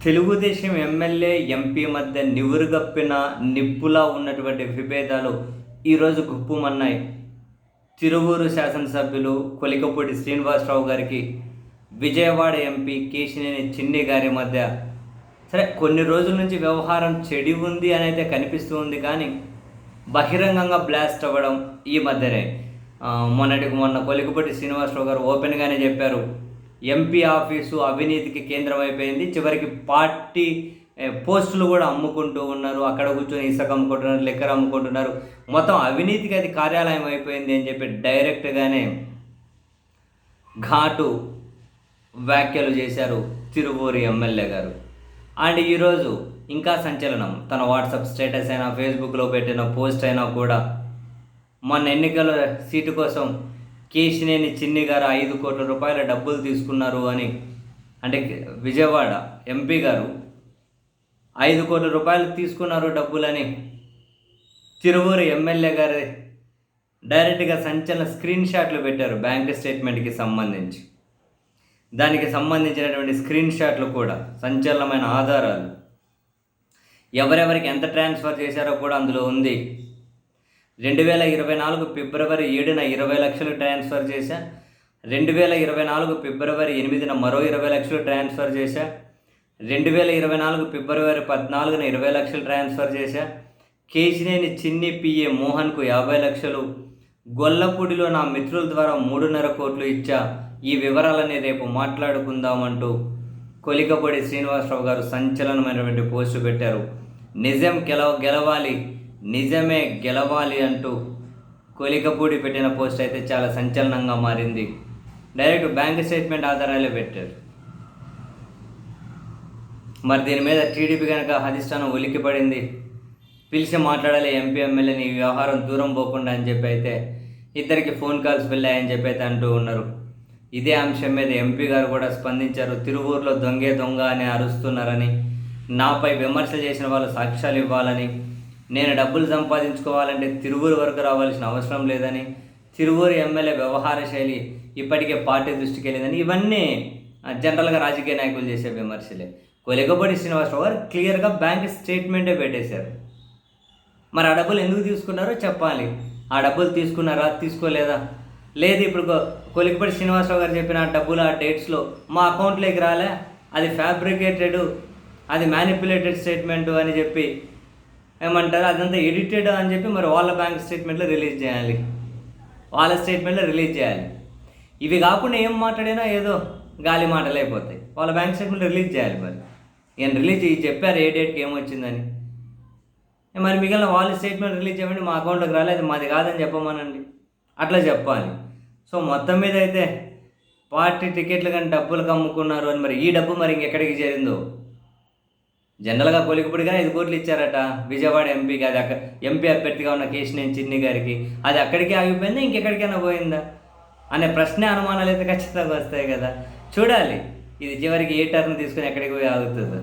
Telugu Desam MLA MP మధ్య నివురుగప్పిన నిప్పులా ఉన్నటువంటి విభేదాలు ఈరోజు గుప్పుమన్నాయి. తిరువూరు శాసనసభ్యులు కొలికపూడి శ్రీనివాసరావు గారికి విజయవాడ ఎంపీ కేశినేని చిన్ని గారి మధ్య సరే కొన్ని రోజుల నుంచి వ్యవహారం చెడి ఉంది అని అయితే కనిపిస్తూ ఉంది, కానీ బహిరంగంగా బ్లాస్ట్ అవ్వడం ఈ మధ్యనే. మొన్న కొలికపూడి శ్రీనివాసరావు గారు ఓపెన్గానే చెప్పారు, ఎంపీ ఆఫీసు అవినీతికి కేంద్రం అయిపోయింది, చివరికి పార్టీ పోస్టులు కూడా అమ్ముకుంటూ ఉన్నారు, అక్కడ కూర్చొని ఇసుక అమ్ముకుంటున్నారు, లిక్కర్ అమ్ముకుంటున్నారు, మొత్తం అవినీతికి అది కార్యాలయం అయిపోయింది అని చెప్పి డైరెక్ట్గానే ఘాటు వ్యాఖ్యలు చేశారు తిరువూరి ఎమ్మెల్యే గారు. అండ్ ఈరోజు ఇంకా సంచలనం, తన వాట్సాప్ స్టేటస్ అయినా ఫేస్బుక్లో పెట్టిన పోస్ట్ అయినా కూడా మొన్న ఎన్నికల సీటు కోసం కేశినేని చిన్ని గారు 5 కోట్ల రూపాయల డబ్బులు తీసుకున్నారు అని, అంటే విజయవాడ ఎంపీ గారు 5 కోట్ల రూపాయలు తీసుకున్నారు డబ్బులని తిరువూరు ఎమ్మెల్యే గారు డైరెక్ట్గా సంచలన స్క్రీన్ షాట్లు పెట్టారు బ్యాంక్ స్టేట్మెంట్కి సంబంధించి. దానికి సంబంధించినటువంటి స్క్రీన్ షాట్లు కూడా సంచలనమైన ఆధారాలు, ఎవరెవరికి ఎంత ట్రాన్స్ఫర్ చేశారో కూడా అందులో ఉంది. 2024 ఫిబ్రవరి 7న 20 లక్షలు ట్రాన్స్ఫర్ చేశా, 2024 ఫిబ్రవరి 8న మరో 20 లక్షలు ట్రాన్స్ఫర్ చేశా, 2024 ఫిబ్రవరి 14న 20 లక్షలు ట్రాన్స్ఫర్ చేశా, కేశినేని చిన్ని పిఏ మోహన్కు 50 లక్షలు, గొల్లపూడిలో నా మిత్రుల ద్వారా 3.5 కోట్లు ఇచ్చా, ఈ వివరాలని రేపు మాట్లాడుకుందామంటూ కొలికపూడి శ్రీనివాసరావు గారు సంచలనమైనటువంటి పోస్టు పెట్టారు. నిజం గెలవాలి, నిజమే గెలవాలి అంటూ కొలికపూడి పెట్టిన పోస్ట్ అయితే చాలా సంచలనంగా మారింది. డైరెక్ట్ బ్యాంక్ స్టేట్మెంట్ ఆధారాలే పెట్టారు. మరి దీని మీద టీడీపీ కనుక అధిష్టానం ఉలిక్కి పడింది, పిలిచి మాట్లాడాలి ఎంపీ ఎమ్మెల్యేని, ఈ వ్యవహారం దూరం పోకుండా అని చెప్పి అయితే ఇద్దరికి ఫోన్ కాల్స్ వెళ్ళాయని చెప్పి అయితే అంటూ ఉన్నారు. ఇదే అంశం మీద ఎంపీ గారు కూడా స్పందించారు. తిరువూరులో దొంగ అని అరుస్తున్నారని, నాపై విమర్శలు చేసిన వాళ్ళు సాక్ష్యాలు ఇవ్వాలని, నేను డబ్బులు సంపాదించుకోవాలంటే తిరువూరు వరకు రావాల్సిన అవసరం లేదని, తిరువూరు ఎమ్మెల్యే వ్యవహార శైలి ఇప్పటికే పార్టీ దృష్టికి వెళ్ళిందని, ఇవన్నీ జనరల్గా రాజకీయ నాయకులు చేసే విమర్శలే. కొలికపూడి శ్రీనివాసరావు గారు క్లియర్గా బ్యాంక్ స్టేట్మెంటే పెట్టేశారు. మరి ఆ డబ్బులు ఎందుకు తీసుకున్నారో చెప్పాలి. ఆ డబ్బులు తీసుకున్నారా, తీసుకోలేదా? లేదు ఇప్పుడు కొలికపూడి శ్రీనివాసరావు గారు చెప్పిన ఆ డబ్బులు ఆ డేట్స్లో మా అకౌంట్లోకి రాలే, అది ఫ్యాబ్రికేటెడ్, అది మ్యానిపులేటెడ్ స్టేట్మెంటు అని చెప్పి ఏమంటారు, అదంతా ఎడిటెడ్ అని చెప్పి మరి వాళ్ళ బ్యాంక్ స్టేట్మెంట్లో రిలీజ్ చేయాలి, వాళ్ళ స్టేట్మెంట్లో రిలీజ్ చేయాలి. ఇవి కాకుండా ఏం మాట్లాడినా ఏదో గాలి మాటలు అయిపోతాయి. వాళ్ళ బ్యాంక్ స్టేట్మెంట్ రిలీజ్ చేయాలి. మరి ఈయన రిలీజ్ చెప్పారు ఏ డేట్కి ఏమొచ్చిందని, మరి మిగిలిన వాళ్ళ స్టేట్మెంట్ రిలీజ్ చేయమండి, మా అకౌంట్లోకి రాలేదు, మాది కాదని చెప్పమనండి, అట్లా చెప్పాలి. సో మొత్తం మీద అయితే పార్టీ టికెట్లు కానీ డబ్బులకు అమ్ముకున్నారు అని, మరి ఈ డబ్బు మరి ఇంకెక్కడికి చేరిందో. జనరల్గా కొలికపూడిగా 5 కోట్లు ఇచ్చారట విజయవాడ ఎంపీకి, అది ఎంపీ అభ్యర్థిగా ఉన్న కేశినేని చిన్ని గారికి, అది అక్కడికి ఆగిపోయిందా ఇంకెక్కడికైనా పోయిందా అనే ప్రశ్న, అనుమానాలు అయితే ఖచ్చితంగా వస్తాయి కదా. చూడాలి ఇది చివరికి ఏ టర్న్ తీసుకుని ఎక్కడికి పోయి ఆగుతుందో.